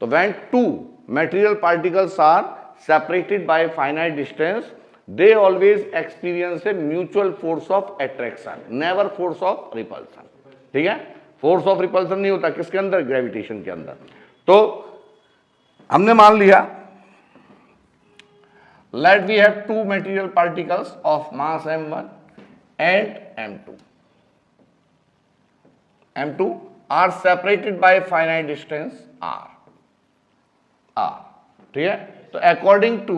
तो when two material particles are separated by finite distance, they always experience a mutual force of attraction, never force of repulsion. ठीक है, force of repulsion नहीं होता किसके अंदर, gravitation के अंदर. तो हमने मान लिया let we have two material particles of mass m1 and m2. m2 are separated by finite distance r. ठीक है, तो according to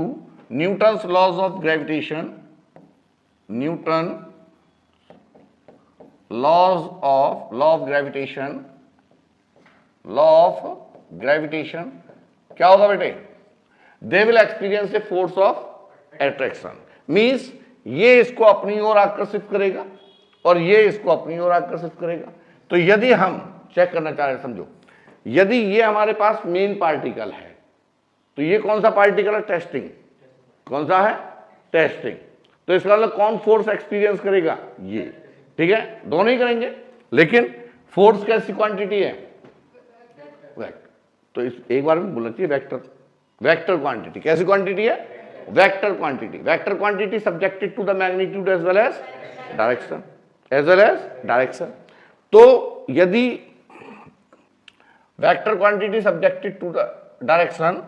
Newton's laws of gravitation, Newton law of gravitation क्या होगा बेटे, they will experience a force of attraction. Means ये इसको अपनी ओर आकर्षित करेगा और ये इसको अपनी ओर आकर्षित करेगा. तो यदि हम चेक करना चाह रहे हैं, समझो यदि ये हमारे पास मेन पार्टिकल है तो ये कौन सा पार्टिकल है, टेस्टिंग. कौन सा है, टेस्टिंग. तो इसका मतलब कौन फोर्स एक्सपीरियंस करेगा, ये. ठीक है, दोनों ही करेंगे, लेकिन फोर्स कैसी क्वांटिटी है, वेक्टर. तो इस एक बार में बोलना चाहिए वेक्टर क्वांटिटी. कैसी क्वांटिटी है, vector quantity. Vector quantity subjected to the magnitude as well as direction. तो यदि vector quantity subjected to the direction,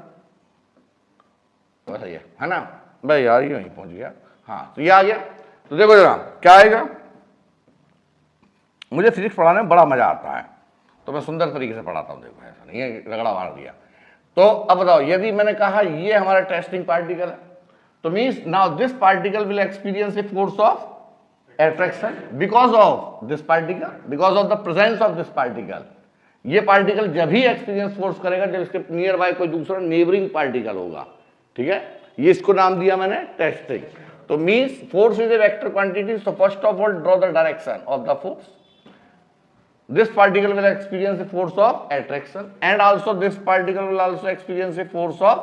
वैसा ही है ना भाई, यार ये वहीं पहुंच गया. हाँ, तो ये आ गया. तो देखो जरा क्या आएगा. मुझे फिजिक्स पढ़ाने में बड़ा मजा आता है, तो मैं सुंदर तरीके से पढ़ाता हूँ. देखो ऐसा नहीं है रगड़ा मार दिया. तो अब बताओ, यदि मैंने कहा ये हमारा टेस्टिंग पार्टिकल है, तो means now this particle will experience a force of attraction because of this particle, because of the presence of this particle. ये पार्टिकल जब ही एक्सपीरियंस फोर्स करेगा जब इसके नियर बाय कोई दूसरा नेबरिंग पार्टिकल होगा. ठीक है, ये इसको नाम दिया मैंने टेस्टिंग. तो means force is a vector quantity. So first of all draw the direction of the force. This particle will experience a force of attraction and also this particle will also experience a force of.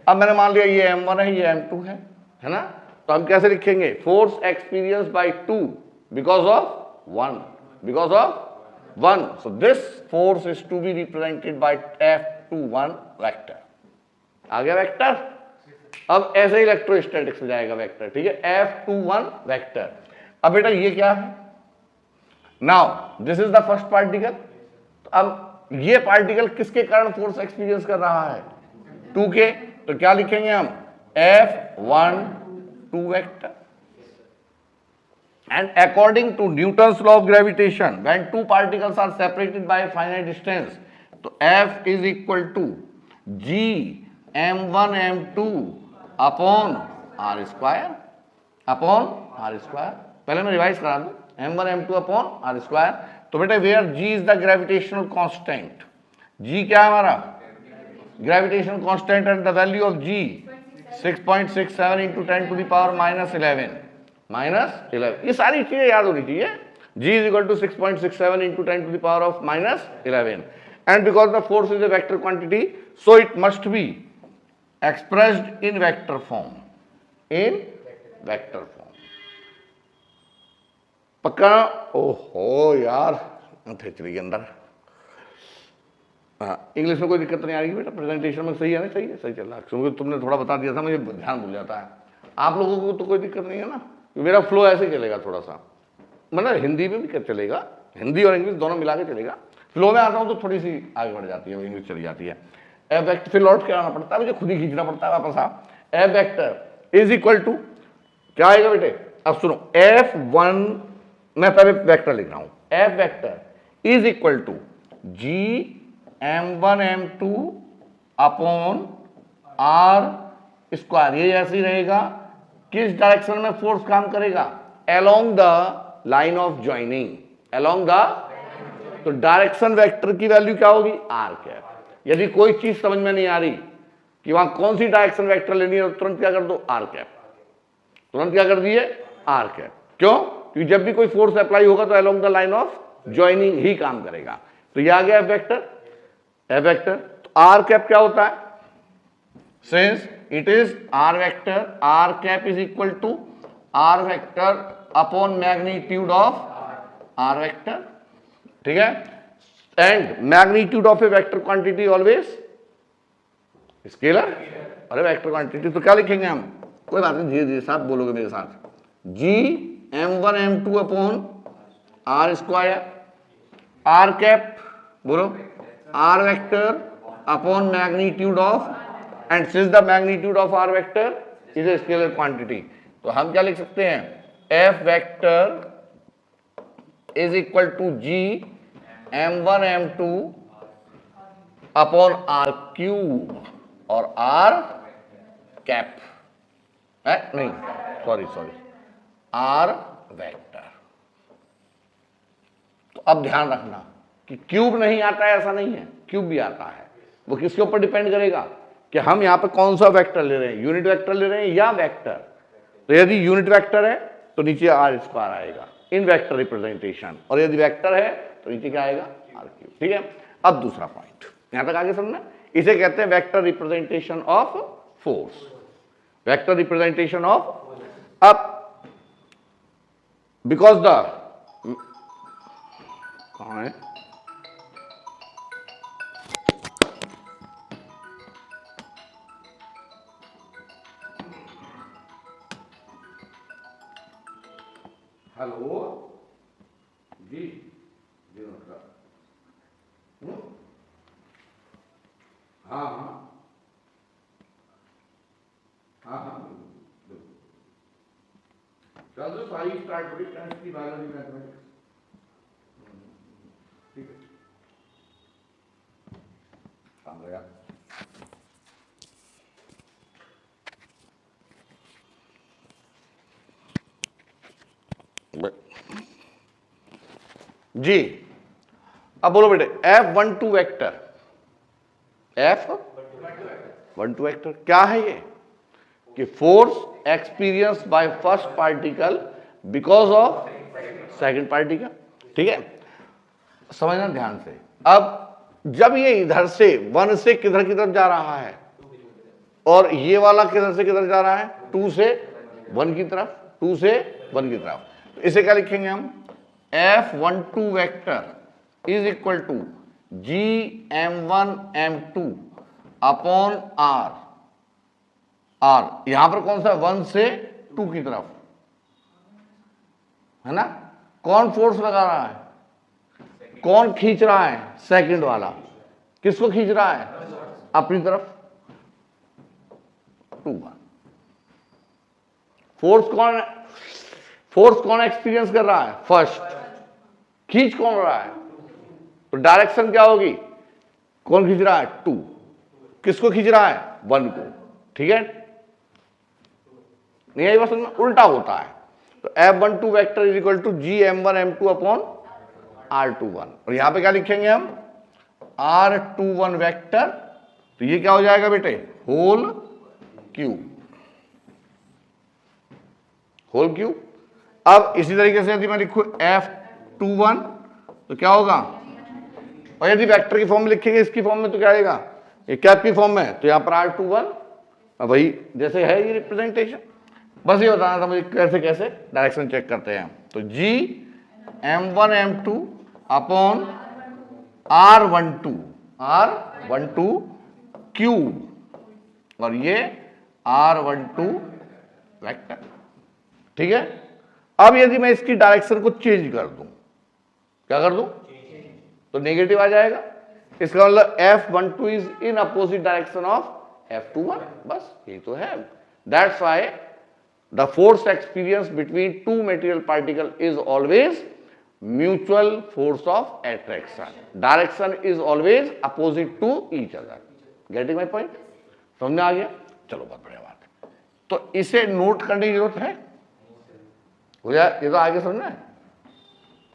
अब मैंने मान लिया ये m1 है, ये m2 है ना. तो हम कैसे लिखेंगे, force experience by 2 because of 1. So this force is to be represented by F21 vector. आ गया वेक्टर. अब ऐसे ही इलेक्ट्रोस्टैटिक्स में जाएगा वेक्टर. ठीक है, F21 वेक्टर. अब बेटा ये क्या है, now this is the first particle. अब ये पार्टिकल किसके कारण फोर्स एक्सपीरियंस कर रहा है, 2 के. तो क्या लिखेंगे हम, F12 vector. And according to Newton's law of gravitation when two particles are separated by finite distance, तो F is equal to G m1 m2 upon r square. पहले मैं रिवाइज करा दूं, m1 m2 upon r square. तो बेटा where g is the gravitational constant. g क्या है हमारा, gravitational constant, and the value of g 6.67 into 10 to the power -11. ये सारी चीजें याद होनी चाहिए. g is equal to 6.67 into 10 to the power of -11. And because the force is a vector quantity, so it must be expressed in vector form. पक्का. ओहो यार चलिए अंदर. हाँ, इंग्लिश में कोई दिक्कत नहीं आ रही बेटा, प्रेजेंटेशन में सही है ना, सही चल रहा है. क्योंकि तुमने थोड़ा बता दिया था, मुझे ध्यान भूल जाता है. आप लोगों को तो कोई दिक्कत नहीं है ना, मेरा फ्लो ऐसे ही चलेगा थोड़ा सा. मतलब हिंदी में भी चलेगा, हिंदी और इंग्लिश दोनों मिला के चलेगा. फ्लो में आता हूँ तो थोड़ी सी आगे बढ़ जाती है, इंग्लिश चली जाती है. एफ वेक्टर फिर लौट के आना पड़ता है, मुझे खुद ही खींचना पड़ता है वापस. आप F vector is equal to क्या आएगा बेटे, अब सुनो. F1 मैं पहले वेक्टर लिख रहा हूं. F vector is equal to G m1 m2 upon r square. ये ऐसे ही रहेगा. किस डायरेक्शन में फोर्स काम करेगा, along the line of joining. तो डायरेक्शन वेक्टर की वैल्यू क्या होगी, r कैप. यदि कोई चीज समझ में नहीं आ रही कि वहां कौन सी डायरेक्शन वेक्टर लेनी है, तो तुरंत क्या कर दो, r कैप. तुरंत क्या कर दिए, r कैप. क्यों, क्योंकि जब भी कोई फोर्स अप्लाई होगा तो along the line of joining ही काम करेगा. तो ये आ गया एफ वेक्टर. तो r कैप क्या होता है, since it is r vector, r cap is equal to r vector upon magnitude of r vector. ठीक है, and magnitude of a vector quantity always scalar, अरे वेक्टर क्वांटिटी, तो क्या लिखेंगे हम, कोई बात नहीं, धीरे धीरे साथ बोलोगे मेरे साथ, G m1 m2 upon R square, R cap बोलो, R vector upon magnitude of, and since the magnitude of R vector is a scalar quantity, तो हम क्या लिख सकते हैं, F vector is equal to G m1 m2 upon R cube और R cap है, नहीं सॉरी आर वेक्टर। तो अब ध्यान रखना कि क्यूब नहीं आता है ऐसा नहीं है, क्यूब भी आता है, वो किसके ऊपर डिपेंड करेगा कि हम यहां पे कौन सा वेक्टर ले रहे हैं, यूनिट वेक्टर ले रहे हैं या वेक्टर। तो यदि यूनिट वेक्टर है तो नीचे आर स्क्वायर आएगा इन वेक्टर रिप्रेजेंटेशन, और यदि वेक्टर है तो नीचे क्या आएगा, आर क्यूब। ठीक है, अब दूसरा पॉइंट यहां तक आगे समझना, इसे कहते हैं vector representation of force, vector representation of, अब बिकॉज द, कहां है, हेलो जी जी नमस्कार, हाँ हाँ हाँ हाँ चल दो, सारी स्टार्ट हो गई, टेंथ की बायोलॉजी मैथमेटिक्स, ठीक है काम गया। जी अब बोलो बेटे, F12 वेक्टर, F12 वेक्टर क्या है ये, कि force experience by first particle because of second particle. ठीक है, समझना ध्यान से। अब जब ये इधर से वन से किधर किधर जा रहा है, और ये वाला किधर से किधर जा रहा है, टू से वन की तरफ, टू से वन की तरफ, तो इसे क्या लिखेंगे हम, F12 vector is equal to G m1 m2 upon r, r यहां पर कौन सा, वन से टू की तरफ है ना, कौन फोर्स लगा रहा है, कौन खींच रहा है, सेकंड वाला, किसको खींच रहा है, अपनी तरफ, 2-1। फोर्स कौन एक्सपीरियंस कर रहा है, फर्स्ट, खींच कौन रहा है, तो डायरेक्शन क्या होगी, कौन खींच रहा है, 2, किसको खींच रहा है, 1 को। ठीक है, नहीं आई बात समझ में, उल्टा होता है। तो F12 vector is equal to G m1 m2 upon R21, और यहां पे क्या लिखेंगे हम, R21 वेक्टर, तो ये क्या हो जाएगा बेटे, होल क्यूब, होल क्यूब। अब इसी तरीके से यदि मैं लिखूं F21 तो क्या होगा, और यदि वेक्टर की फॉर्म में लिखेंगे इसकी फॉर्म में तो क्या आएगा, ये कैप की फॉर्म में, तो यहां पर R21, वही जैसे है ये रिप्रेजेंटेशन, बस ये बताना था मुझे कैसे कैसे डायरेक्शन चेक करते हैं। तो जी m1 m2 upon R12 cube, और ये R12 वेक्टर। ठीक है, अब यदि मैं इसकी डायरेक्शन को चेंज कर दूं, क्या कर दूं, तो नेगेटिव आ जाएगा, इसका मतलब F12 is in opposite direction of F21, बस यही तो है। That's why the force experience between two material particle is always mutual force of attraction, direction is always opposite to each other. Getting my point, समझ में आ गया, चलो बहुत बढ़िया बात है। तो इसे नोट करने की जरूरत है, हो जाए ये तो आगे समझना है,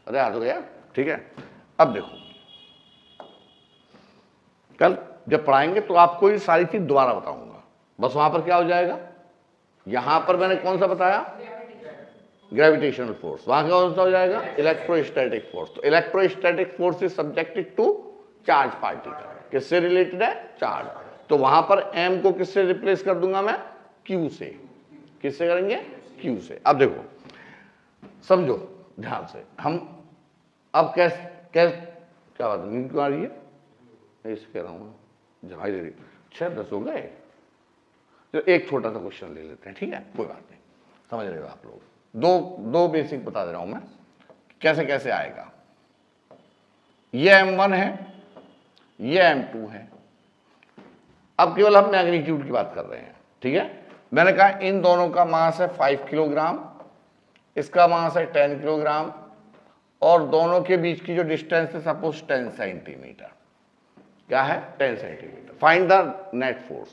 अरे आ तो गया। ठीक है, अब देखो कल जब पढ़ाएंगे तो आपको ये सारी चीज दोबारा बताऊंगा, बस वहां पर क्या हो जाएगा, यहां पर मैंने कौन सा बताया, ग्रेविटेशनल फोर्स, वहां कौन सा हो जाएगा, इलेक्ट्रोस्टैटिक फोर्स। तो electrostatic force is subjected to charge particle, किससे रिलेटेड है, चार्ज। तो वहां पर m को किससे रिप्लेस कर दूंगा मैं, q से, किससे करेंगे, q से। अब देखो समझो ध्यान से, हम अब कैसे क्या बात है, नींद क्यों आ रही है, मैं इसे कह रहा हूँ जमाई दे रही, 6 10 हो गए। तो एक छोटा सा क्वेश्चन ले लेते हैं, ठीक है, कोई बात नहीं, समझ रहे हो आप लोग। दो बेसिक बता दे रहा हूं मैं कैसे कैसे आएगा। ये m1 है, ये m2 है। अब केवल हम मैग्नीट्यूड की बात कर रहे हैं, ठीक है। मैंने कहा इन दोनों का मास है 5 किलोग्राम, इसका मास है 10 किलोग्राम, और दोनों के बीच की जो डिस्टेंस है सपोज 10 सेंटीमीटर। क्या है? 10 centimetre. Find the net force.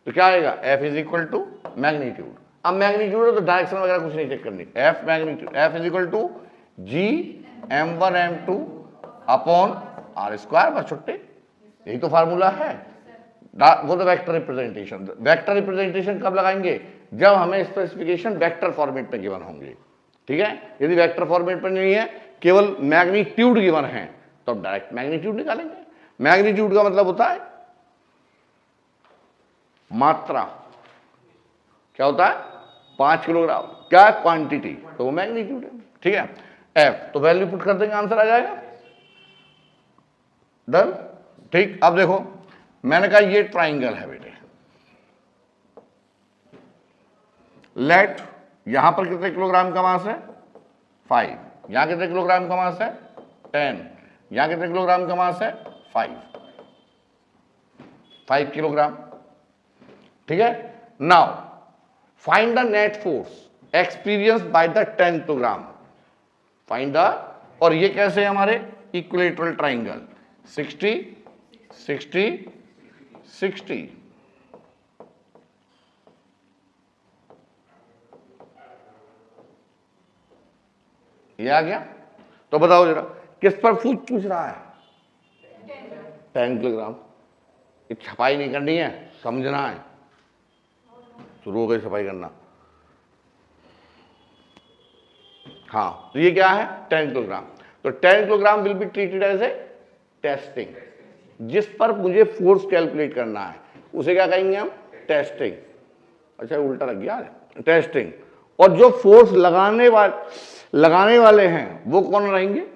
तो क्या आएगा? F is equal to magnitude. अब मैग्नीट्यूड है तो डायरेक्शन वगैरह कुछ नहीं चेक करनी, F magnitude, F is equal to G m1 m2 upon r square, बस छुट्टे, यही तो फार्मूला है। वो तो वेक्टर रिप्रेजेंटेशन। वेक्टर रिप्रेजेंटेशन कब लगाएंगे? जब हमें स्पेसिफिकेशन वेक्टर फॉर्मेट में गिवन होंगे, ठीक है। यदि वेक्टर फॉर्मेट में नहीं है, केवल मैग्नीट्यूड गिवन है, तो अब डायरेक्ट मैग्नीट्यूड निकालेंगे। मैग्नीट्यूड का मतलब होता है मात्रा। क्या होता है? 5 किलोग्राम। क्या? क्वांटिटी, तो वो मैग्नीट्यूड है, ठीक है। F तो वैल्यू पुट कर देंगे, आंसर आ जाएगा। डन, ठीक। अब देखो, मैंने कहा ये ट्राइंगल है बेटे, लेट यहां पर कितने किलोग्राम का मास है? 5। यहां कितने किलोग्राम का मास है? 10। यहां कितने किलोग्राम का मास है? 5 किलोग्राम, ठीक है। Now find the net force experience by the 10 kilogram. Find the, और ये कैसे है हमारे? Equilateral triangle, 60 60 60। ये आ गया। तो बताओ जरा किस पर पूछ रहा है? 10 किलोग्राम। ये छपाई नहीं करनी है, समझना है। शुरू हो गई सफाई करना। हाँ, तो ये क्या है? 10 किलोग्राम। तो 10 kilogram will be treated as a testing. जिस पर मुझे फोर्स कैलकुलेट करना है उसे क्या कहेंगे हम? टेस्टिंग। अच्छा, उल्टा लग गया, टेस्टिंग। और जो फोर्स लगाने वाले हैं वो कौन रहेंगे?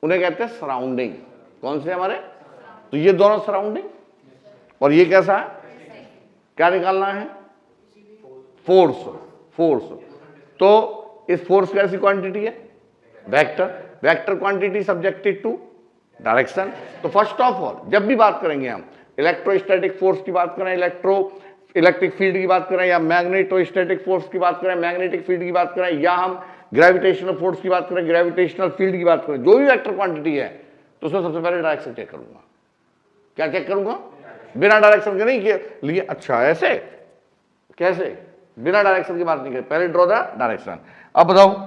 उन्हें कहते हैं सराउंडिंग। कौन से हमारे? तो ये दोनों सराउंडिंग, और ये कैसा है? क्या निकालना है? फोर्स। फोर्स। तो इस फोर्स कैसी क्वांटिटी है? Vector. Vector quantity subjected to direction. तो फर्स्ट ऑफ ऑल जब भी बात करेंगे हम इलेक्ट्रोस्टैटिक फोर्स की बात करें, इलेक्ट्रिक फील्ड की बात करें, या मैग्नेटोस्टैटिक फोर्स की बात करें, मैग्नेटिक फील्ड की बात करें, या हम ग्रेविटेशनल फोर्स की बात करें, ग्रेविटेशनल फील्ड की बात करें, जो भी वेक्टर क्वांटिटी है, तो उसमें सबसे पहले डायरेक्शन चेक करूंगा। क्या चेक करूंगा? बिना डायरेक्शन के नहीं किए लिए। अच्छा, ऐसे कैसे? बिना डायरेक्शन की बात नहीं करें, पहले ड्रॉ द डायरेक्शन। अब बताओ,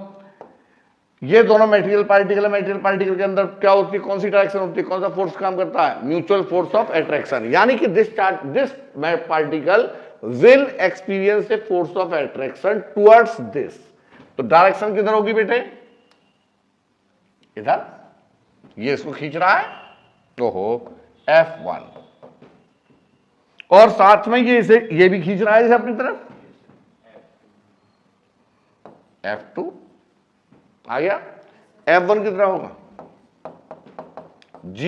ये दोनों मेटेरियल पार्टिकल है, मेटेरियल पार्टिकल के अंदर क्या होती है? कौन सी डायरेक्शन होती है? कौन सा फोर्स काम करता है? Mutual force of attraction. यानी कि this particle will experience a force of attraction towards this. तो डायरेक्शन किधर होगी बेटे? इधर। ये इसको खींच रहा है, तो हो F1, और साथ में ये भी खींच रहा है इसे अपनी तरफ, F2 आ गया। F1 कितना होगा? G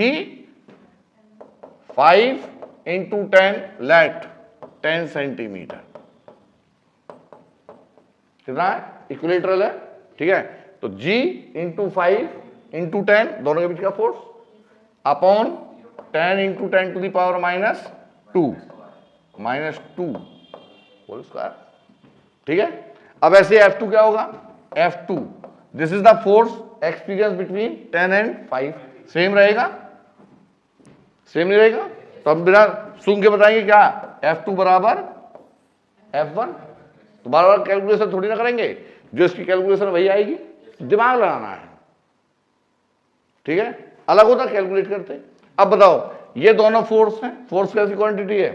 5 इंटू 10 लेट 10 सेंटीमीटर। कितना है? इक्विलेटरल है, ठीक है। तो G इंटू 5 इंटू 10, दोनों के बीच का force, upon 10 into 10 to the power -2 whole square, ठीक है। अब ऐसे F2 क्या होगा? F2, this is the force experience between 10 and 5। Same रहेगा? सेम नहीं रहेगा? तो अब बिना सुन के बताएंगे क्या? F2 बराबर F1। तो बार बार कैलकुलेशन थोड़ी ना करेंगे, जो इसकी कैलकुलेशन वही आएगी, दिमाग लगाना है, ठीक है। अलग होता कैलकुलेट करते। अब बताओ, ये दोनों फोर्स हैं, फोर्स कैसी क्वांटिटी है?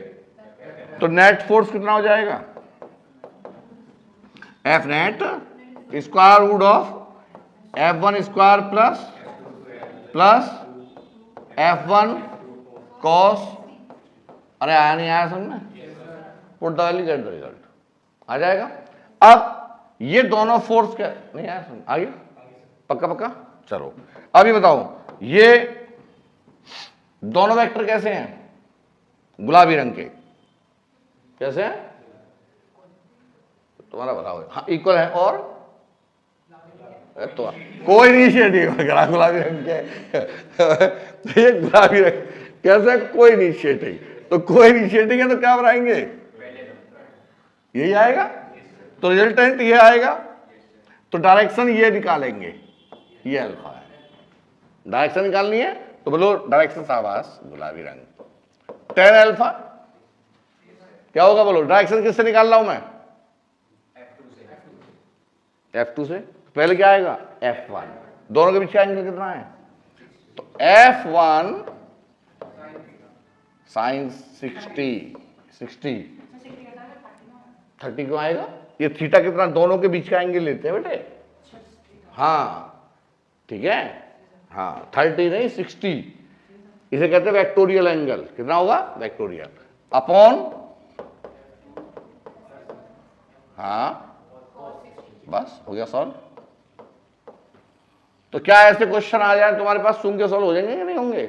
तो नेट फोर्स कितना हो जाएगा? F net square root of F1 square plus F1 cos, अरे आया नहीं आया समझ में? Put the value get the result, आ जाएगा। अब ये दोनों फोर्स क्या नहीं आया समझ? आ गया? पक्का पक्का? चलो अभी बताओ, ये दोनों वेक्टर कैसे हैं? गुलाबी रंग के, कैसे है? तुम्हारा भला हो। हाँ इक्वल है। और तो कोई इनिशिएटिव गुलाबी रंग के तो ये गुलाबी रंग कैसे? कोई इनिशिएटिव। तो कोई इनिशिएटिव है तो क्या बनाएंगे? यही आएगा। तो रिजल्टेंट ये आएगा। तो डायरेक्शन ये निकालेंगे, ये अल्फा है। डायरेक्शन निकालनी है तो बोलो डायरेक्शन शाबाश गुलाबी रंग। टेन अल्फा क्या होगा बोलो? डायरेक्शन किससे निकाल रहा हूं मैं? F2 से। पहले क्या आएगा? F1। दोनों के बीच का एंगल कितना है? तो F1 साइन 60 30 क्यों आएगा? ये थीटा कितना? दोनों के बीच का एंगल लेते हैं बेटे। हाँ ठीक है। हाँ 30 नहीं 60। इसे कहते हैं वेक्टोरियल एंगल। कितना होगा? वेक्टोरियल अपॉन, हाँ बस हो गया सॉल्व। तो क्या ऐसे क्वेश्चन आ जाए तुम्हारे पास, सुन के सॉल्व हो जाएंगे कि नहीं होंगे?